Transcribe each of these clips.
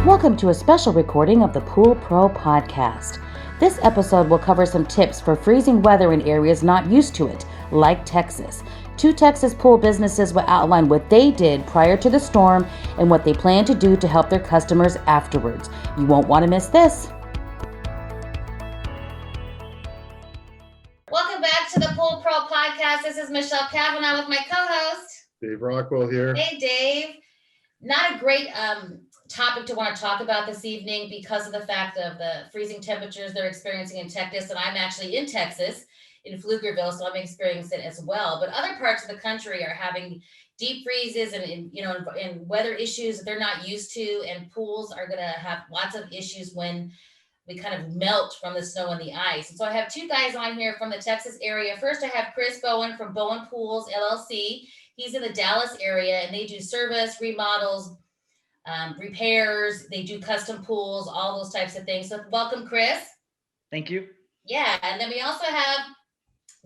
Welcome to a special recording of the Pool Pro podcast. This episode will cover some tips for freezing weather in areas not used to it, like Texas. Two Texas pool businesses will outline what they did prior to the storm and what they plan to do to help their customers afterwards. You won't want to miss this. Welcome back to the Pool Pro podcast. This is Michelle Kavanaugh with my co-host, Dave Rockwell here. Hey, Dave. Not a great topic to want to talk about this evening because of the fact of the freezing temperatures they're experiencing in Texas, and I'm actually in Texas, in Pflugerville, so I'm experiencing it as well. But other parts of the country are having deep freezes and weather issues that they're not used to, and pools are going to have lots of issues when we kind of melt from the snow and the ice. And so I have two guys on here from the Texas area. First, I have Chris Bowen from Bowen Pools LLC. He's in the Dallas area, and they do service, remodels, repairs. They do custom pools, all those types of things. So welcome, Chris. Thank you. Yeah, and then we also have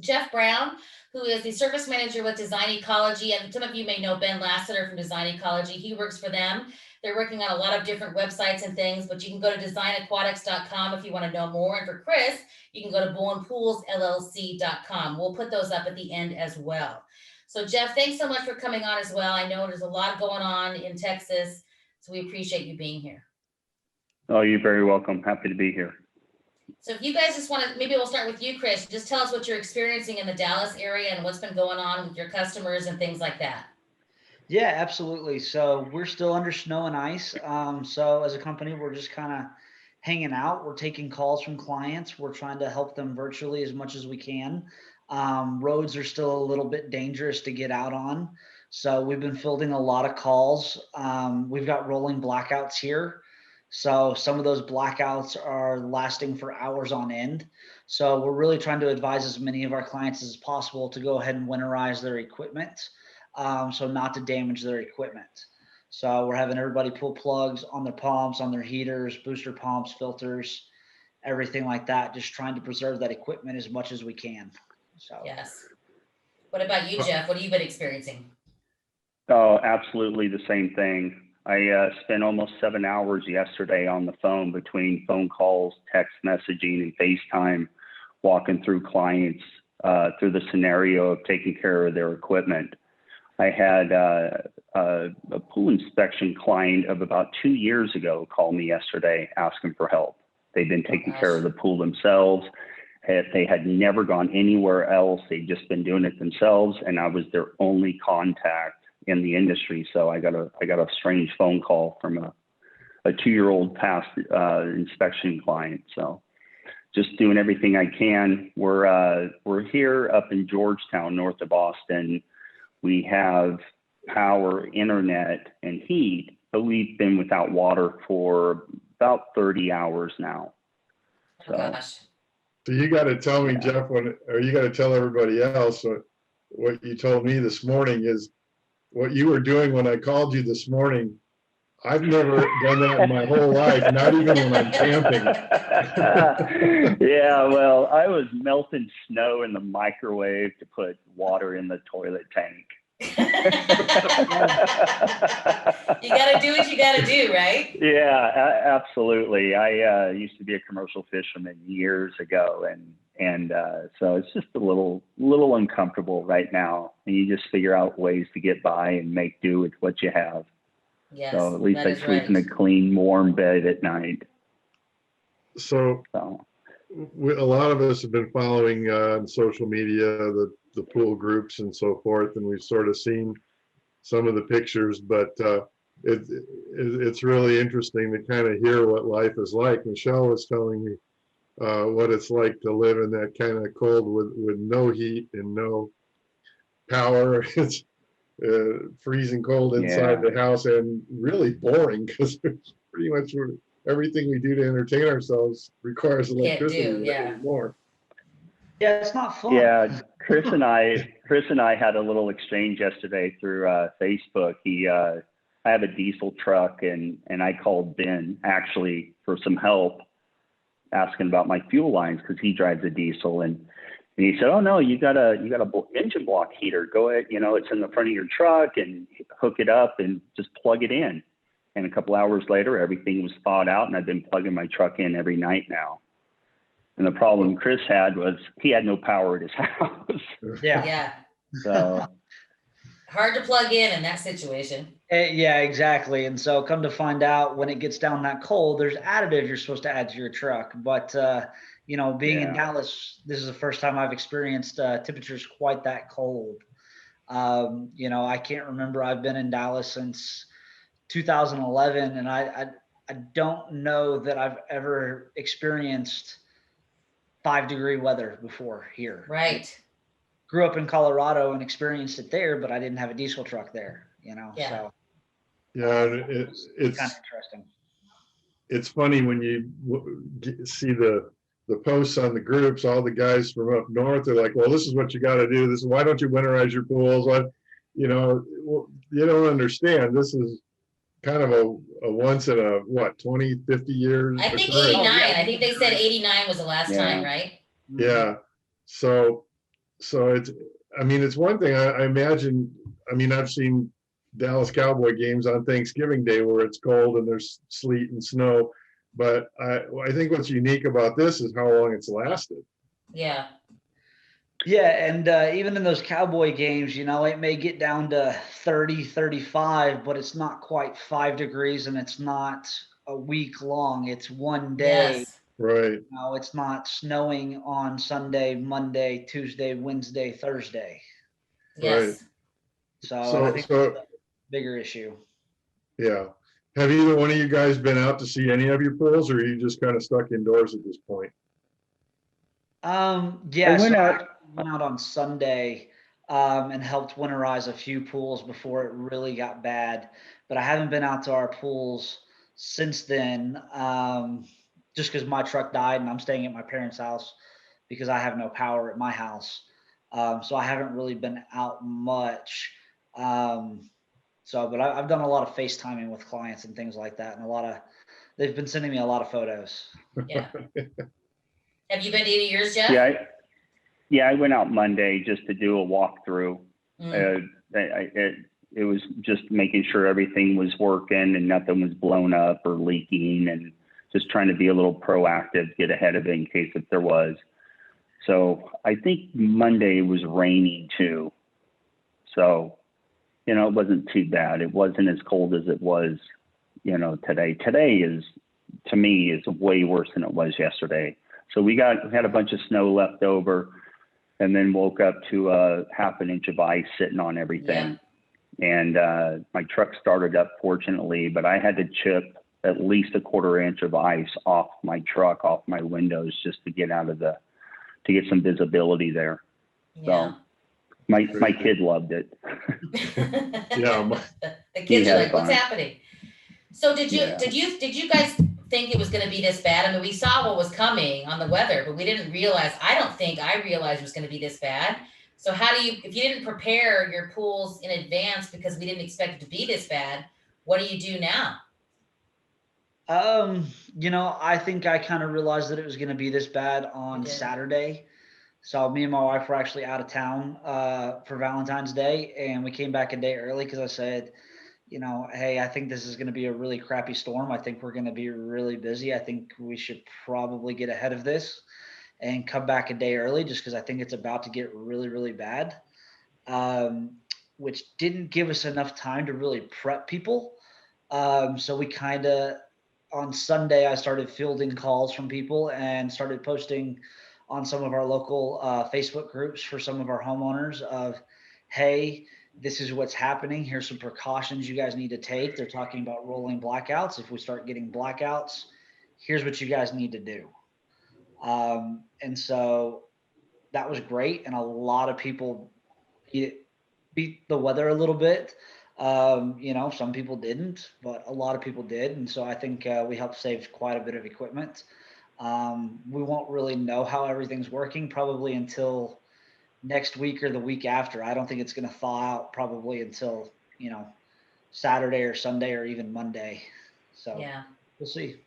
Jeff Brown, who is the service manager with Design Ecology. And some of you may know Ben Lassiter from Design Ecology. He works for them. They're working on a lot of different websites and things, but you can go to designaquatics.com if you want to know more. And for Chris, you can go to bowenpoolsllc.com. We'll put those up at the end as well. So Jeff, thanks so much for coming on as well. I know there's a lot going on in Texas, so we appreciate you being here. Oh, you're very welcome. Happy to be here. So if you guys just want to, maybe we'll start with you, Chris. Just tell us what you're experiencing in the Dallas area and what's been going on with your customers and things like that. Yeah, absolutely. So we're still under snow and ice. So as a company, we're just kind of hanging out. We're taking calls from clients. We're trying to help them virtually as much as we can. Roads are still a little bit dangerous to get out on. So we've been fielding a lot of calls. We've got rolling blackouts here. So some of those blackouts are lasting for hours on end. So we're really trying to advise as many of our clients as possible to go ahead and winterize their equipment. So not to damage their equipment. So we're having everybody pull plugs on their pumps, on their heaters, booster pumps, filters, everything like that, just trying to preserve that equipment as much as we can. So yes. What about you, Jeff? What have you been experiencing? Oh, absolutely the same thing. I spent almost 7 hours yesterday on the phone between phone calls, text messaging, and FaceTime, walking through clients through the scenario of taking care of their equipment. I had a pool inspection client of about 2 years ago call me yesterday asking for help. They've been taking care of the pool themselves. They had never gone anywhere else. They'd just been doing it themselves, and I was their only contact in the industry. So I got a strange phone call from a 2-year-old past inspection client. So just doing everything I can. We're here up in Georgetown, north of Boston. We have power, internet, and heat, but we've been without water for about 30 hours now. So, gosh. So you got to tell me, Jeff, or you got to tell everybody else what you told me this morning is what you were doing when I called you this morning. I've never done that in my whole life, not even when I'm camping. Yeah, well, I was melting snow in the microwave to put water in the toilet tank. You got to do what you got to do, right? Yeah, absolutely. I used to be a commercial fisherman years ago, and so it's just a little uncomfortable right now. And you just figure out ways to get by and make do with what you have. Yes, so at least I sleep in a clean, warm bed at night. So a lot of us have been following on social media, the pool groups and so forth, and we've sort of seen some of the pictures, but it's really interesting to kind of hear what life is like. Michelle was telling me what it's like to live in that kind of cold with no heat and no power. It's freezing cold inside the house and really boring because it's pretty much everything we do to entertain ourselves requires electricity anymore. Yeah, it's not fun. Yeah, Chris and I had a little exchange yesterday through Facebook. I have a diesel truck, and I called Ben actually for some help, asking about my fuel lines because he drives a diesel, and And he said, "Oh no, you got a engine block heater. Go ahead, it's in the front of your truck, and hook it up and just plug it in." And a couple hours later, everything was thawed out, and I've been plugging my truck in every night now. And the problem Chris had was he had no power at his house. Yeah. So Hard to plug in that situation. Yeah, exactly. And so come to find out, when it gets down that cold, there's additives you're supposed to add to your truck. But, being in Dallas, this is the first time I've experienced temperatures quite that cold. I can't remember. I've been in Dallas since 2011, and I don't know that I've ever experienced 5-degree weather before here. Right. Grew up in Colorado and experienced it there, but I didn't have a diesel truck there, Yeah. So Yeah, and it's it's kind of interesting. It's funny when you see the posts on the groups. All the guys from up north are like, "Well, this is what you got to do. This is why don't you winterize your pools?" You don't understand. This is kind of a once in a 20, 50 years. I think occurrence. 89. I think they said 89 was the last time, right? Yeah. So it's one thing. I imagine. I've seen Dallas Cowboy games on Thanksgiving Day where it's cold and there's sleet and snow, but I think what's unique about this is how long it's lasted. Yeah. Yeah, and even in those Cowboy games, it may get down to 30, 35, but it's not quite 5 degrees, and it's not a week long. It's one day. Yes. Right. It's not snowing on Sunday, Monday, Tuesday, Wednesday, Thursday. Yes. Right. So I think that's a bigger issue. Yeah. Have either one of you guys been out to see any of your pools, or are you just kind of stuck indoors at this point? Yeah, I went out on Sunday and helped winterize a few pools before it really got bad, but I haven't been out to our pools since then, just because my truck died and I'm staying at my parents' house because I have no power at my house. So I haven't really been out much. But I've done a lot of FaceTiming with clients and things like that, and they've been sending me a lot of photos. Yeah. Have you been to any of yours, Jeff? I went out Monday just to do a walkthrough. It was just making sure everything was working and nothing was blown up or leaking, and just trying to be a little proactive, get ahead of it in case if there was. So I think Monday was raining too. So, it wasn't too bad. It wasn't as cold as it was, today. Today is, to me, is way worse than it was yesterday. So we had a bunch of snow left over, and then woke up to half an inch of ice sitting on everything. Yeah. And my truck started up, fortunately, but I had to chip at least a 1/4 inch of ice off my truck, off my windows, just to get to get some visibility there. Yeah. So my kid loved it. Yeah. The kids are like, "What's happening?" So did you guys think it was going to be this bad? I mean, we saw what was coming on the weather, but we didn't realize. I don't think I realized it was going to be this bad. So if you didn't prepare your pools in advance because we didn't expect it to be this bad, what do you do now? I think I kind of realized that it was going to be this bad on Saturday. So me and my wife were actually out of town for Valentine's Day, and we came back a day early because I said, hey, I think this is going to be a really crappy storm. I think we're going to be really busy. I think we should probably get ahead of this and come back a day early, just because I think it's about to get really, really bad, which didn't give us enough time to really prep people. So we kind of, on Sunday, I started fielding calls from people and started posting on some of our local Facebook groups for some of our homeowners of, hey, this is what's happening. Here's some precautions you guys need to take. They're talking about rolling blackouts. If we start getting blackouts, here's what you guys need to do. And so that was great. And a lot of people beat the weather a little bit. Some people didn't, but a lot of people did. And so I think we helped save quite a bit of equipment. We won't really know how everything's working probably until next week or the week after. I don't think it's going to thaw out probably until, Saturday or Sunday or even Monday. So yeah, we'll see.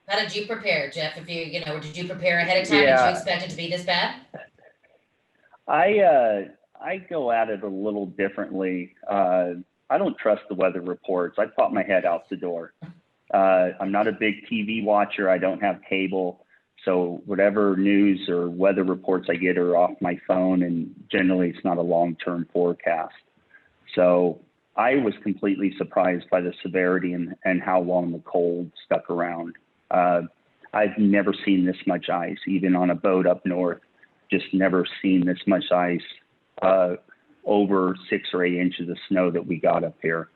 How did you prepare, Jeff? If did you prepare ahead of time? Did you expect it to be this bad? I go at it a little differently. I don't trust the weather reports. I pop my head out the door. I'm not a big TV watcher. I don't have cable. So whatever news or weather reports I get are off my phone, and generally it's not a long-term forecast. So I was completely surprised by the severity and how long the cold stuck around. I've never seen this much ice, even on a boat up north, just never seen this much ice, over 6 or 8 inches of snow that we got up here.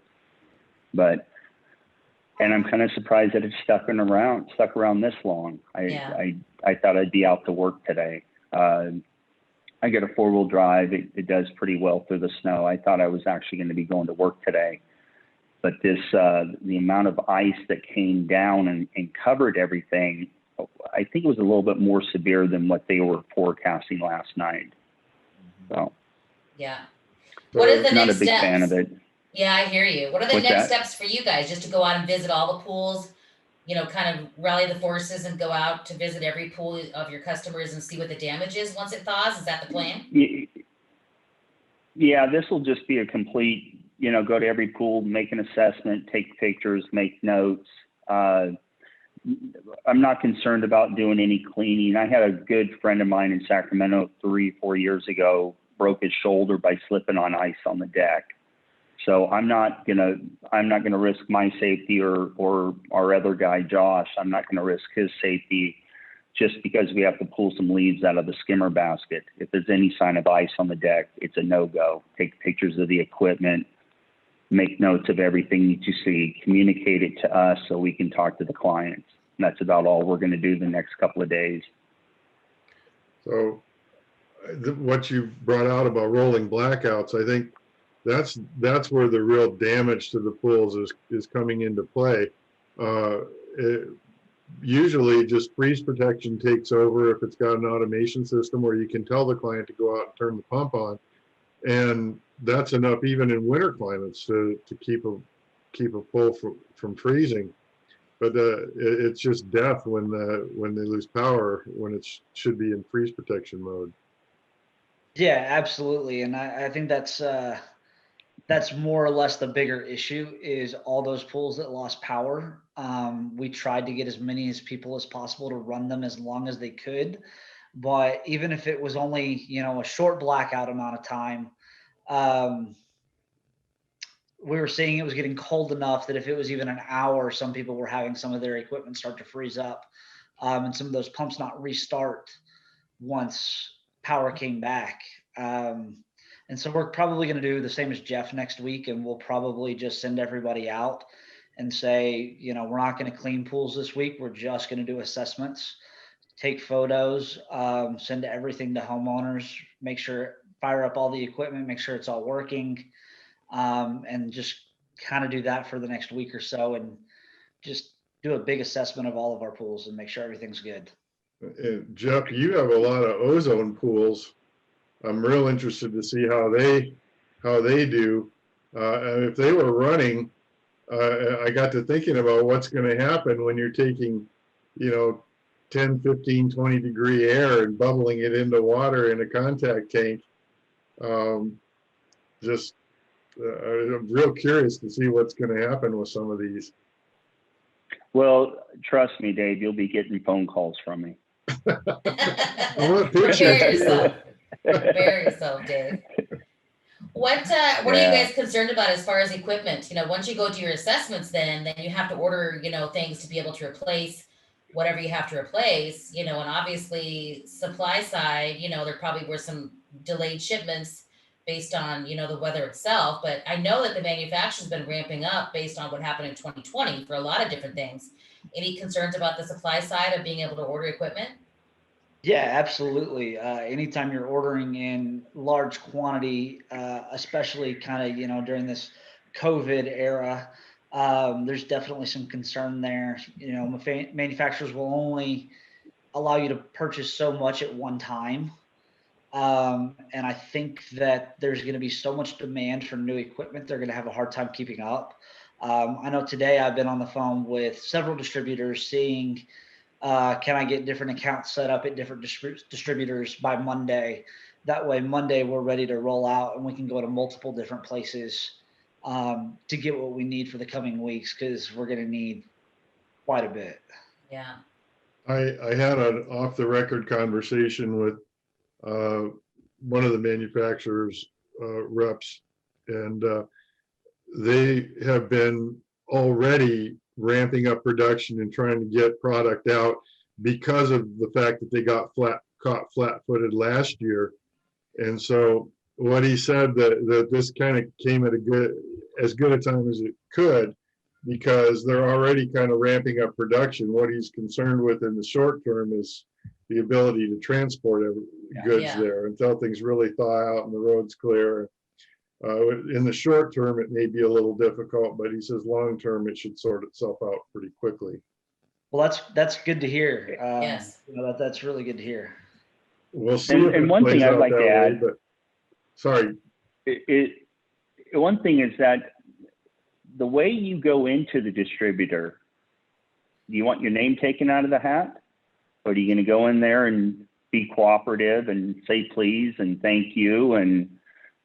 And I'm kind of surprised that it stuck around this long. I thought I'd be out to work today. I get a 4-wheel drive. It does pretty well through the snow. I thought I was actually going to be going to work today. But the amount of ice that came down and covered everything, I think it was a little bit more severe than what they were forecasting last night. So, yeah. What are the not next a big steps? fan of it. Yeah, I hear you. What are the What's next that? steps for you guys? Just to go out and visit all the pools, kind of rally the forces and go out to visit every pool of your customers and see what the damage is once it thaws? Is that the plan? Yeah, this will just be a complete, go to every pool, make an assessment, take pictures, make notes. I'm not concerned about doing any cleaning. I had a good friend of mine in Sacramento 3-4 years ago, broke his shoulder by slipping on ice on the deck. So I'm not gonna risk my safety or our other guy, Josh. I'm not gonna risk his safety just because we have to pull some leaves out of the skimmer basket. If there's any sign of ice on the deck, it's a no-go. Take pictures of the equipment, make notes of everything that you see, communicate it to us so we can talk to the clients. And that's about all we're gonna do the next couple of days. So what you brought out about rolling blackouts, I think that's where the real damage to the pools is coming into play. Usually just freeze protection takes over if it's got an automation system where you can tell the client to go out and turn the pump on, and that's enough even in winter climates to keep a pool from freezing. But it's just death when they lose power when it should be in freeze protection mode. Yeah, absolutely. And I think that's more or less the bigger issue is all those pools that lost power. We tried to get as many as people as possible to run them as long as they could. But even if it was only, a short blackout amount of time, we were seeing it was getting cold enough that if it was even an hour, some people were having some of their equipment start to freeze up, and some of those pumps not restart once power came back. And so we're probably going to do the same as Jeff next week, and we'll probably just send everybody out and say, we're not going to clean pools this week. We're just going to do assessments, take photos, send everything to homeowners, fire up all the equipment, make sure it's all working, and just kind of do that for the next week or so, and just do a big assessment of all of our pools and make sure everything's good. Jeff, you have a lot of ozone pools. I'm real interested to see how they do. And if they were running, I got to thinking about what's going to happen when you're taking, 10, 15, 20 degree air and bubbling it into water in a contact tank. I'm real curious to see what's going to happen with some of these. Well, trust me, Dave, you'll be getting phone calls from me. I want pictures. Prepare yourself. Prepare yourself, Dave. What are you guys concerned about as far as equipment? Once you go do your assessments, then you have to order, things to be able to replace whatever you have to replace, and obviously supply side, there probably were some delayed shipments based on, the weather itself. But I know that the manufacturer's been ramping up based on what happened in 2020 for a lot of different things. Any concerns about the supply side of being able to order equipment? Yeah, absolutely. Anytime you're ordering in large quantity, especially kind of, during this COVID era, there's definitely some concern there. Manufacturers will only allow you to purchase so much at one time. And I think that there's going to be so much demand for new equipment, they're going to have a hard time keeping up. I know today I've been on the phone with several distributors seeing, can I get different accounts set up at different distributors by Monday? That way Monday we're ready to roll out and we can go to multiple different places to get what we need for the coming weeks, because we're going to need quite a bit. Yeah. I had an off the record conversation with one of the manufacturers reps, and they have been already ramping up production and trying to get product out because of the fact that they got caught flat-footed last year. And so what he said that this kind of came at as good a time as it could, because they're already kind of ramping up production. What he's concerned with in the short term is the ability to transport goods there until things really thaw out and the road's clear. In the short term, it may be a little difficult, but he says long term, it should sort itself out pretty quickly. Well, that's good to hear. Yes. That's really good to hear. We'll see. And one thing I'd like to add, but sorry. One thing is that the way you go into the distributor, do you want your name taken out of the hat? Or are you going to go in there and be cooperative and say please and thank you? And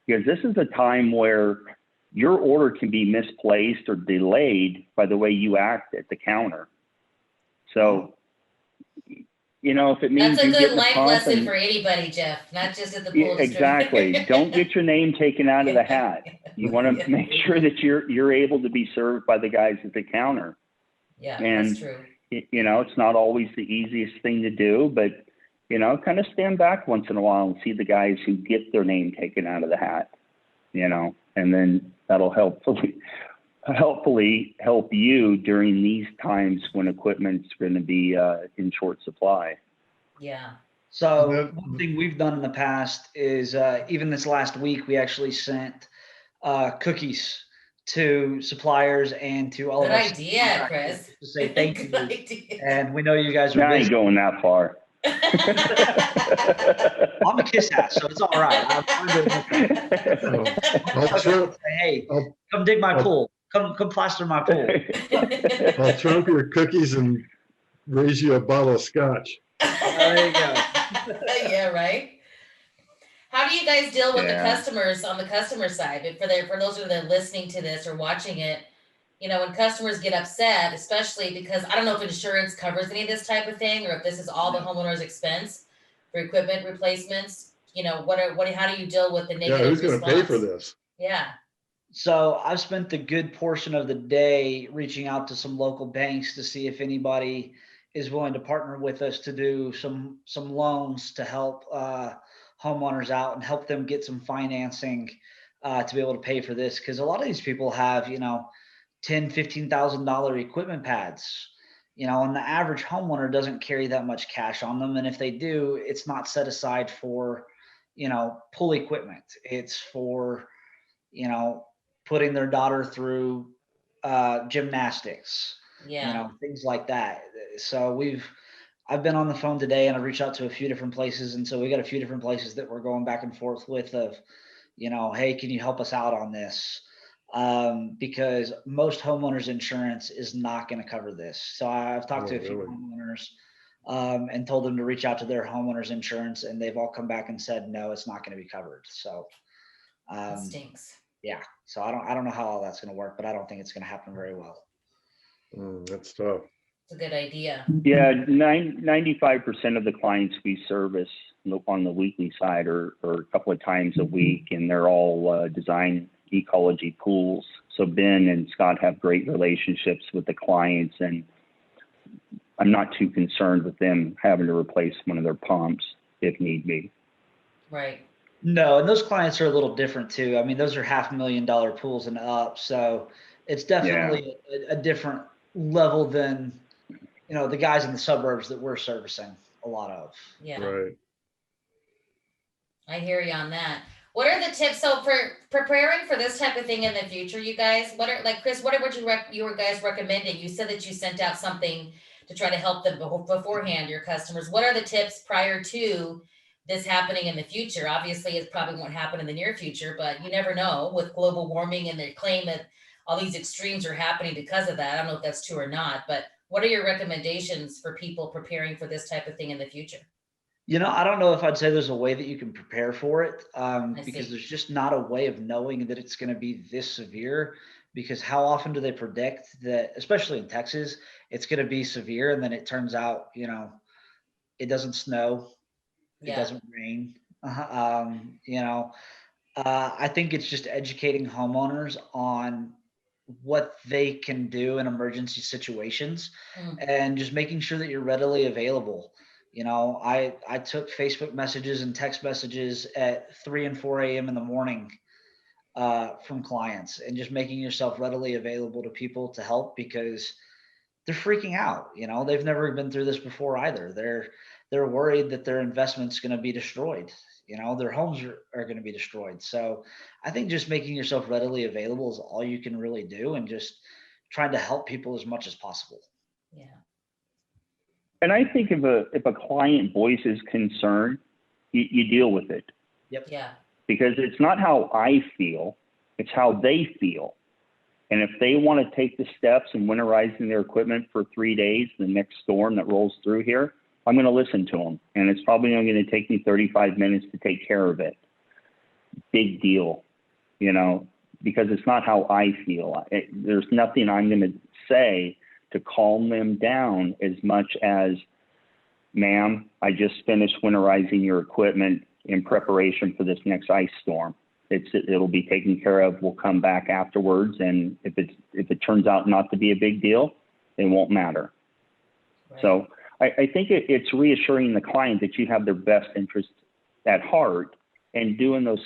because this is a time where your order can be misplaced or delayed by the way you act at the counter. So, if it means that's a you good get life lesson for anybody, Jeff, not just at the pool. Exactly. Don't get your name taken out of the hat. You want to make sure that you're able to be served by the guys at the counter. Yeah, and, that's true. It's not always the easiest thing to do, but kind of stand back once in a while and see the guys who get their name taken out of the hat, and then that'll hopefully help you during these times when equipment's going to be in short supply. Yeah. So one thing we've done in the past is even this last week, we actually sent cookies to suppliers and to all Good of our idea, Chris. to say thank you. Idea. And we know you guys are I busy. ain't going that far. I'm a kiss ass, so it's all right. I'm doing okay. Hey, come dig my pool. Come plaster my pool. I'll trump your cookies and raise you a bottle of scotch. There you go. Yeah, right. How do you guys deal with the Yeah. customers on the customer side? For those that are listening to this or watching it, when customers get upset, especially because I don't know if insurance covers any of this type of thing, or if this is all the homeowner's expense for equipment replacements. How do you deal with the negative who's going to pay for this? Yeah. So I've spent the good portion of the day reaching out to some local banks to see if anybody is willing to partner with us to do some loans to help homeowners out and help them get some financing to be able to pay for this. Because a lot of these people have, $10,000-$15,000 equipment pads, and the average homeowner doesn't carry that much cash on them. And if they do, it's not set aside for, pool equipment. It's for, putting their daughter through gymnastics, things like that. So I've been on the phone today and I reached out to a few different places. And so we got a few different places that we're going back and forth with of, hey, can you help us out on this? Because most homeowners insurance is not going to cover this. So I've talked to a few homeowners and told them to reach out to their homeowners insurance, and they've all come back and said, no, it's not going to be covered. So that stinks. Yeah. So I don't know how all that's going to work, but I don't think it's going to happen very well. That's tough. It's a good idea. Yeah, 95% of the clients we service on the weekly side are a couple of times a week, and they're all Design Ecology pools. So Ben and Scott have great relationships with the clients, and I'm not too concerned with them having to replace one of their pumps if need be. Right. No, and those clients are a little different too. I mean, those are $500,000 pools and up. So it's definitely a different level than, the guys in the suburbs that we're servicing a lot of. Yeah. Right. I hear you on that. What are the tips? So for preparing for this type of thing in the future, you guys, Chris, what you were guys recommending? You said that you sent out something to try to help them beforehand, your customers. What are the tips prior to this happening in the future? Obviously, it probably won't happen in the near future, but you never know with global warming and the claim that all these extremes are happening because of that. I don't know if that's true or not, but what are your recommendations for people preparing for this type of thing in the future? I don't know if I'd say there's a way that you can prepare for it, because see. there's just not a way of knowing that it's going to be this severe. Because how often do they predict that, especially in Texas, it's going to be severe, and then it turns out, it doesn't snow, it Yeah. doesn't rain. I think it's just educating homeowners on what they can do in emergency situations, and just making sure that you're readily available. I took Facebook messages and text messages at 3 and 4 a.m. in the morning from clients, and just making yourself readily available to people to help, because they're freaking out. They've never been through this before either. They're worried that their investment's going to be destroyed. Their homes are going to be destroyed. So I think just making yourself readily available is all you can really do, and just trying to help people as much as possible. Yeah. And I think if a client voices concern, you deal with it. Yep. Yeah. Because it's not how I feel, it's how they feel. And if they want to take the steps in winterizing their equipment for 3 days, the next storm that rolls through here, I'm going to listen to them. And it's probably only going to take me 35 minutes to take care of it. Big deal, because it's not how I feel. There's nothing I'm going to say to calm them down as much as, ma'am, I just finished winterizing your equipment in preparation for this next ice storm. It'll be taken care of. We'll come back afterwards, and if it turns out not to be a big deal, it won't matter. Right. So I think it's reassuring the client that you have their best interest at heart, and doing those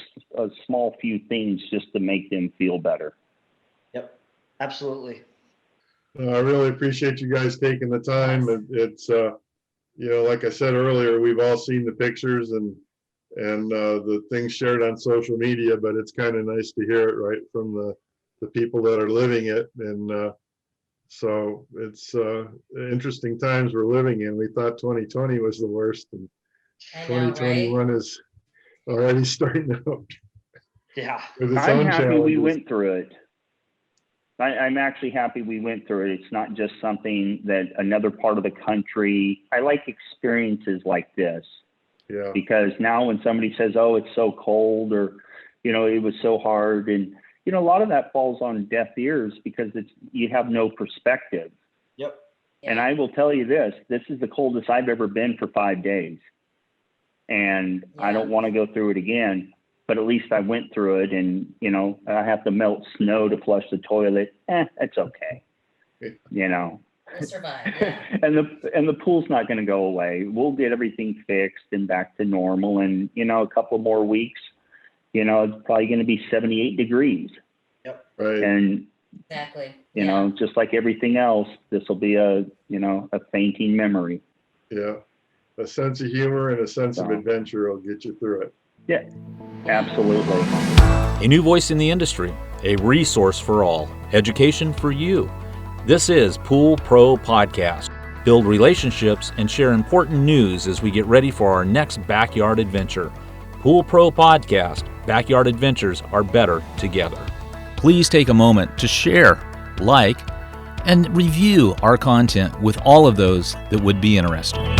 small few things just to make them feel better. Yep, absolutely. I really appreciate you guys taking the time. It's like I said earlier, we've all seen the pictures and the things shared on social media, but it's kind of nice to hear it right from the people that are living it. And so it's interesting times we're living in. We thought 2020 was the worst, and 2021 is already starting out. Yeah. I'm happy we went through it. I'm actually happy we went through it. It's not just something that another part of the country. I like experiences like this. Yeah. Because now when somebody says, "Oh, it's so cold," or, "It was so hard," and a lot of that falls on deaf ears, because you have no perspective. Yep. Yeah. And I will tell you this is the coldest I've ever been for 5 days. And I don't want to go through it again, but at least I went through it, and, I have to melt snow to flush the toilet. It's okay. We'll survive. Yeah. and the pool's not going to go away. We'll get everything fixed and back to normal. And, a couple more weeks, it's probably going to be 78 degrees. Yep. Right. And exactly. Just like everything else, this will be a fainting memory. Yeah. A sense of humor and a sense of adventure will get you through it. Yeah, absolutely. A new voice in the industry, a resource for all, education for you. This is Pool Pro Podcast. Build relationships and share important news as we get ready for our next backyard adventure. Pool Pro Podcast. Backyard adventures are better together. Please take a moment to share, like, and review our content with all of those that would be interested.